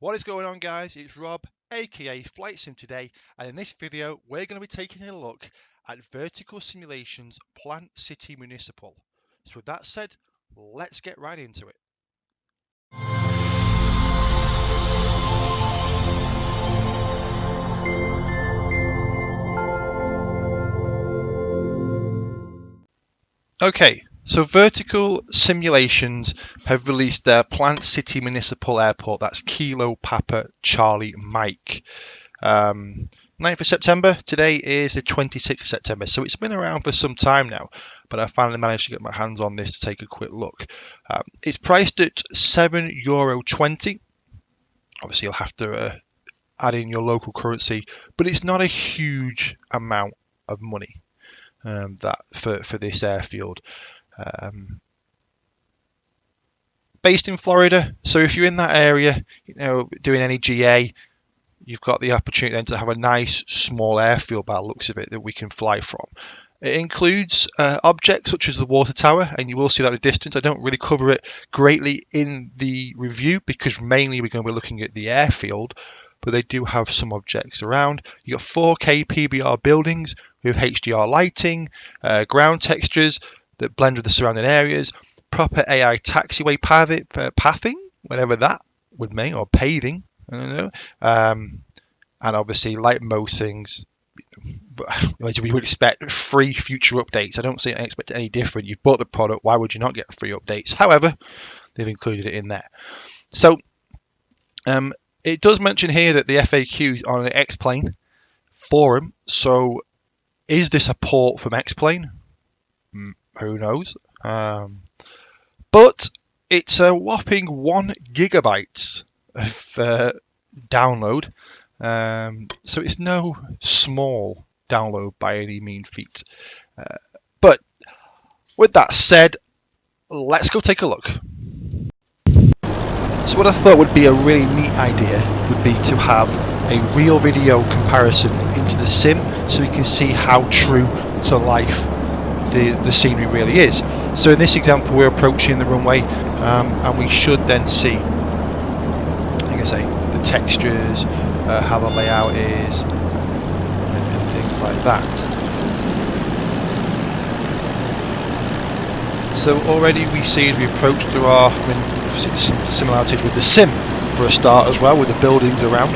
What is going on, guys? It's Rob, aka FlightSimToday, and in this video we're going to be taking a look at Vertical Simulation's Plant City Municipal. So with that said, let's get right into it. Okay, so Vertical Simulations have released their Plant City Municipal Airport. That's Kilo Papa Charlie Mike. 9th of September. Today is the 26th of September, so it's been around for some time now, but I finally managed to get my hands on this to take a quick look. It's priced at €7.20. Obviously, you'll have to add in your local currency, but it's not a huge amount of money that for this airfield. Based in Florida, so if you're in that area, doing any GA, you've got the opportunity then to have a nice small airfield by the looks of it that we can fly from. It includes objects such as the water tower, and you will see that at a distance. I don't really cover it greatly in the review because mainly we're going to be looking at the airfield, but they do have some objects around. You've got 4K PBR buildings with HDR lighting, ground textures that blend with the surrounding areas, proper AI taxiway pathing, whatever that would mean, or paving. I don't know. And obviously, like most things, as we would expect, free future updates. I don't expect any different. You've bought the product, why would you not get free updates? However, they've included it in there. So it does mention here that the FAQs are on the X-Plane forum. So is this a port from X-Plane? Who knows? But it's a whopping 1 gigabyte of download, so it's no small download by any mean feat. But with that said, let's go take a look. So what I thought would be a really neat idea would be to have a real video comparison into the sim so we can see how true to life the scenery really is. So in this example, we're approaching the runway, and we should then see, like I say, the textures, how the layout is, and things like that. So already we see as we approach there are similarities with the sim for a start as well, with the buildings around.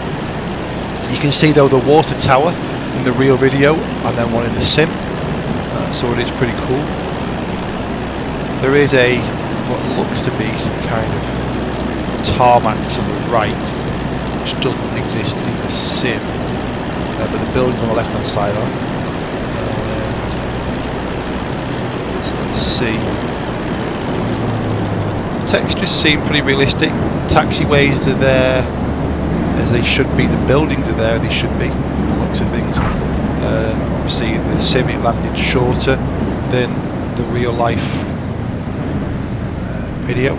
You can see though the water tower in the real video and then one in the sim, so it is pretty cool. There is what looks to be some kind of tarmac to the right, which doesn't exist in the sim, but the buildings on the left hand side are. So let's see. Textures seem pretty realistic. Taxiways are there as they should be. The buildings are there, they should be, from the looks of things. Obviously the sim it landed shorter than the real life video.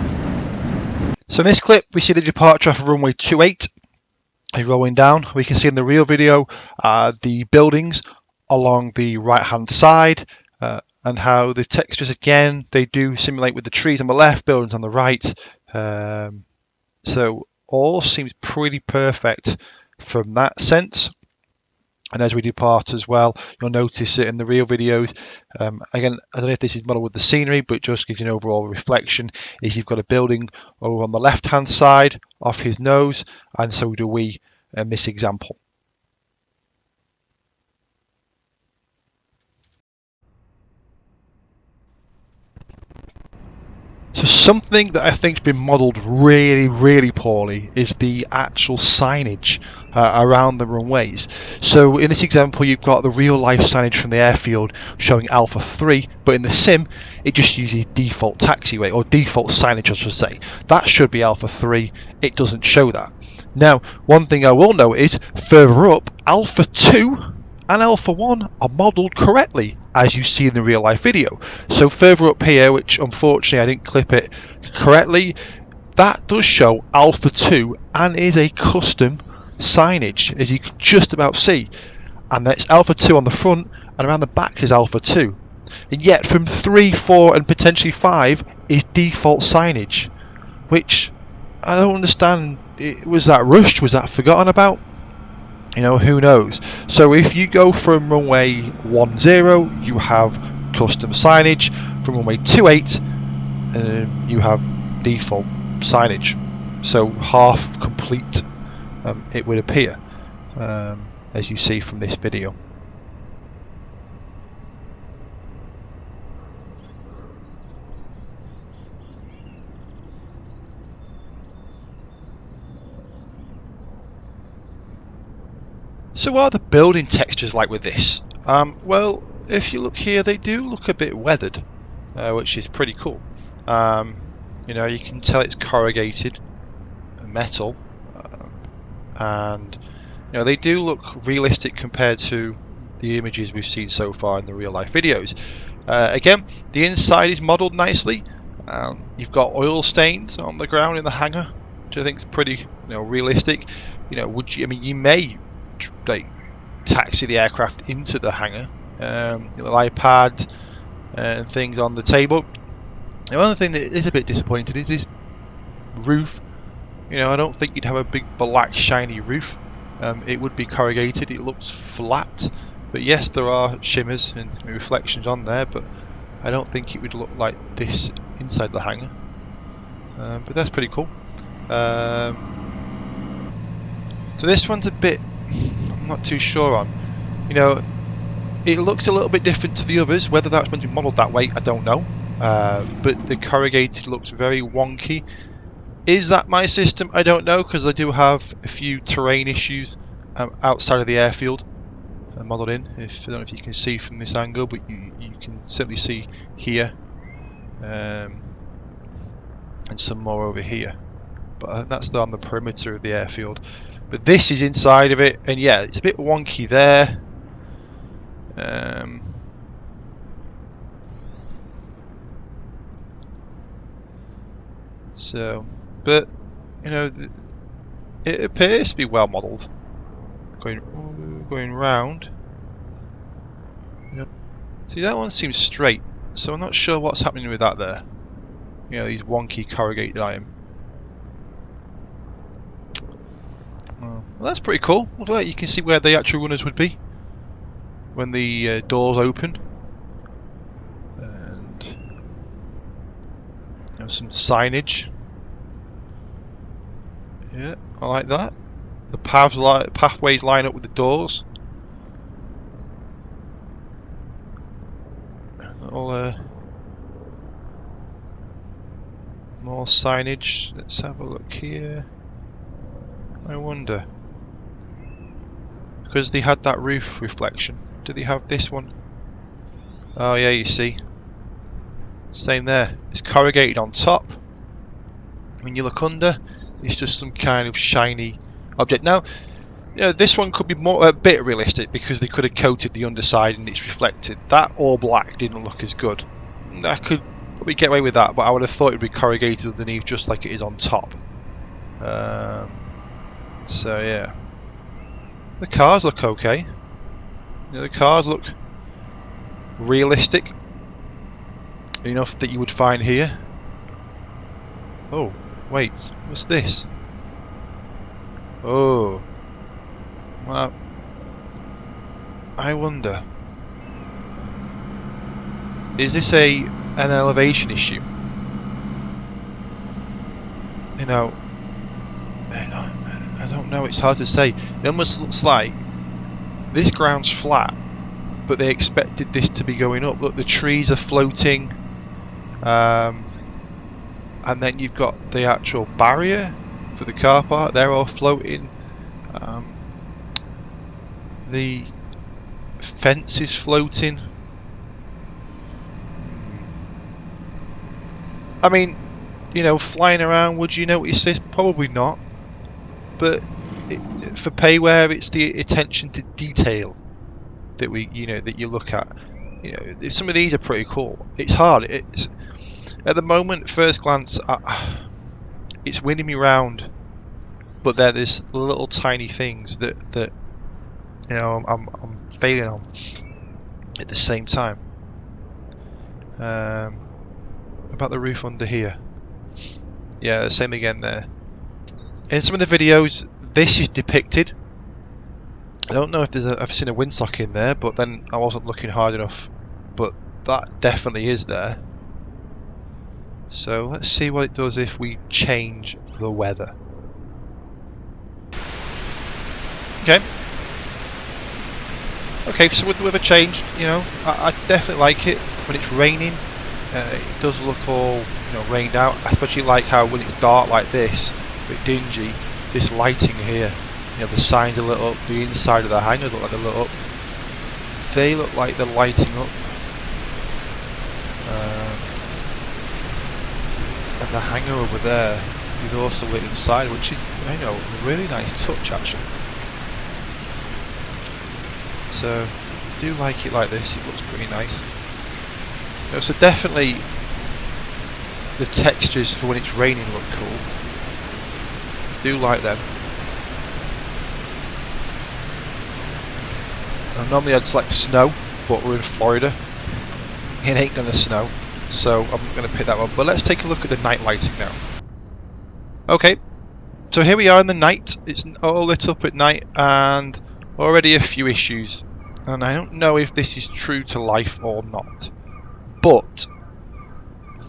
So in this clip we see the departure off of runway 28 is rolling down. We can see in the real video the buildings along the right hand side, and how the textures again they do simulate with the trees on the left, buildings on the right. So all seems pretty perfect from that sense. And as we depart as well, you'll notice it in the real videos. Again, I don't know if this is modeled with the scenery, but it just gives you an overall reflection. Is you've got a building over on the left-hand side off his nose, and so do we in this example. So something that I think has been modelled really, really poorly is the actual signage around the runways. So in this example, you've got the real life signage from the airfield showing Alpha 3, but in the sim, it just uses default taxiway, or default signage, I should say. That should be Alpha 3, it doesn't show that. Now, one thing I will note is, further up, Alpha 2 and Alpha 1 are modelled correctly, as you see in the real life video. So further up here, which unfortunately I didn't clip it correctly, that does show Alpha 2 and is a custom signage, as you can just about see. And that's Alpha 2 on the front, and around the back is Alpha 2. And yet from 3, 4 and potentially 5 is default signage, which I don't understand was that rushed? Was that forgotten about? You know, who knows? So if you go from runway 10, you have custom signage. From runway 28, you have default signage. So half complete, it would appear, as you see from this video. So what are the building textures like with this? Well, if you look here, they do look a bit weathered, which is pretty cool. You know, you can tell it's corrugated metal, and you know, they do look realistic compared to the images we've seen so far in the real life videos. Again, the inside is modelled nicely. You've got oil stains on the ground in the hangar, which I think is pretty, realistic. You know, I mean, you may like taxi the aircraft into the hangar, little iPad and things on the table. The one thing that is a bit disappointing is this roof. You know, I don't think you'd have a big black shiny roof. It would be corrugated. It looks flat, but yes, there are shimmers and reflections on there, but I don't think it would look like this inside the hangar. But that's pretty cool. So this one's a bit, I'm not too sure on. You know, it looks a little bit different to the others. Whether that's meant to be modelled that way, I don't know. But the corrugated looks very wonky. Is that my system? I don't know, because I do have a few terrain issues outside of the airfield modelled in. I don't know if you can see from this angle, but you can certainly see here, and some more over here. But that's on the perimeter of the airfield. But this is inside of it, and yeah, it's a bit wonky there. But you know, it appears to be well modelled. Going round. See, that one seems straight, so I'm not sure what's happening with that there. You know, these wonky corrugated iron. Well, that's pretty cool. Look at that, you can see where the actual runners would be when the doors open. And some signage. Yeah, I like that. The pathways line up with the doors. More signage. Let's have a look here. I wonder, because they had that roof reflection, do they have this one? Oh yeah, you see. Same there. It's corrugated on top. When you look under, it's just some kind of shiny object. Now, you know, this one could be a bit realistic, because they could have coated the underside and it's reflected. That all black didn't look as good. I could probably get away with that, but I would have thought it would be corrugated underneath just like it is on top. So yeah, the cars look okay. You know, the cars look realistic enough that you would find here. Oh, wait, what's this? Oh, well, I wonder, is this an elevation issue? You know, I don't know, it's hard to say. It almost looks like this ground's flat, but they expected this to be going up. Look, the trees are floating, and then you've got the actual barrier for the car park, they're all floating. The fence is floating. I mean, you know, flying around, would you notice this? Probably not. But for payware, it's the attention to detail that that you look at. You know, some of these are pretty cool. It's hard. It's at the moment, first glance, it's winning me round. But there's little tiny things that you know I'm failing on at the same time. About the roof under here. Yeah, the same again there. In some of the videos, this is depicted. I don't know if I've seen a windsock in there, but then I wasn't looking hard enough. But that definitely is there. So let's see what it does if we change the weather. Okay. Okay, so with the weather changed, I definitely like it when it's raining. It does look all, rained out. I especially like how when it's dark like this, a bit dingy, this lighting here. The signs are lit up, the inside of the hangars look like they're lit up. They look like they're lighting up. And the hangar over there is also lit inside, which is, a really nice touch actually. So, I do like it like this, it looks pretty nice. So definitely the textures for when it's raining look cool. I do like them. Normally I'd select snow, but we're in Florida. It ain't gonna snow, so I'm gonna pick that one. But let's take a look at the night lighting now. Okay, so here we are in the night. It's all lit up at night, and already a few issues. And I don't know if this is true to life or not, but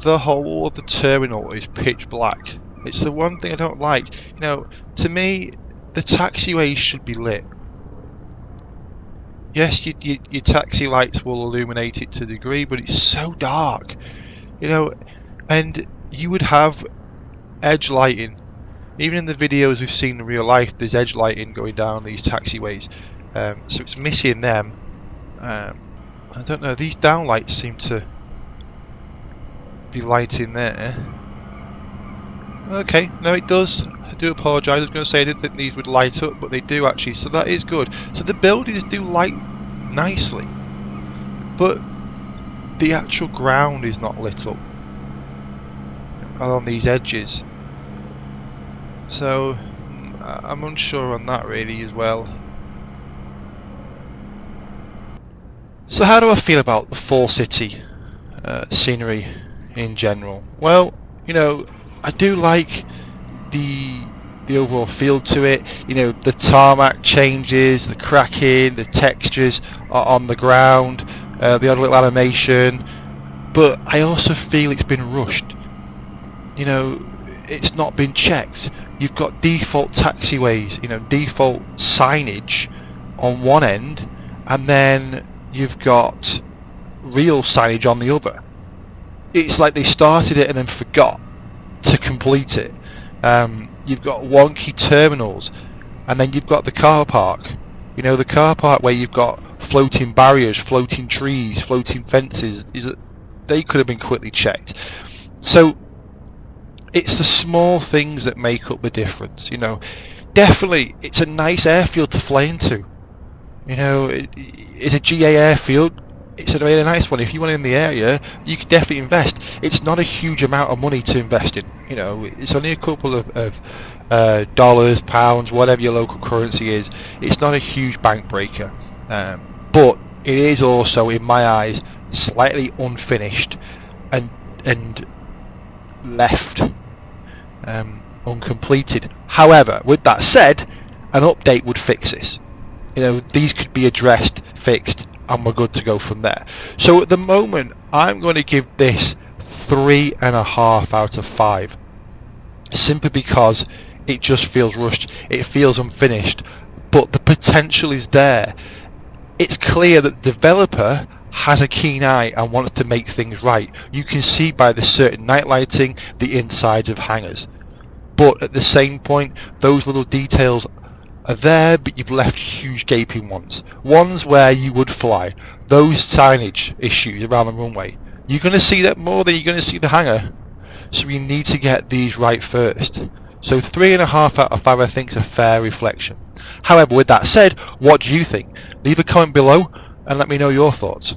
the whole of the terminal is pitch black. It's the one thing I don't like. To me, the taxiways should be lit. Yes, your taxi lights will illuminate it to a degree, but it's so dark, and you would have edge lighting. Even in the videos we've seen in real life, there's edge lighting going down these taxiways, so it's missing them. I don't know, these downlights seem to be lighting there. Okay, no it does. I do apologise, I was going to say I didn't think these would light up, but they do actually, so that is good. So the buildings do light nicely, but the actual ground is not lit up along these edges. So I'm unsure on that really as well. So how do I feel about the Fall City scenery in general? Well, I do like the overall feel to it. The tarmac changes, the cracking, the textures are on the ground, the odd little animation, but I also feel it's been rushed. It's not been checked. You've got default taxiways, default signage on one end, and then you've got real signage on the other. It's like they started it and then forgot to complete it. You've got wonky terminals, and then you've got the car park. The car park where you've got floating barriers, floating trees, floating fences. They could have been quickly checked. So it's the small things that make up the difference. Definitely it's a nice airfield to fly into. It's a GA airfield. It's a really nice one. If you want in the area, you could definitely invest. It's not a huge amount of money to invest in. It's only a couple of dollars, pounds, whatever your local currency is. It's not a huge bank breaker, but it is also, in my eyes, slightly unfinished and left uncompleted. However, with that said, an update would fix this. These could be addressed, fixed, and we're good to go from there. So at the moment, I'm going to give this 3.5 out of 5, simply because it just feels rushed, it feels unfinished, but the potential is there. It's clear that the developer has a keen eye and wants to make things right. You can see by the certain night lighting, the insides of hangars, but at the same point, those little details are there, but you've left huge gaping ones where you would fly. Those signage issues around the runway, you're going to see that more than you're going to see the hangar, so you need to get these right first. So 3.5 out of 5 I think is a fair reflection. However, with that said, what do you think? Leave a comment below and let me know your thoughts.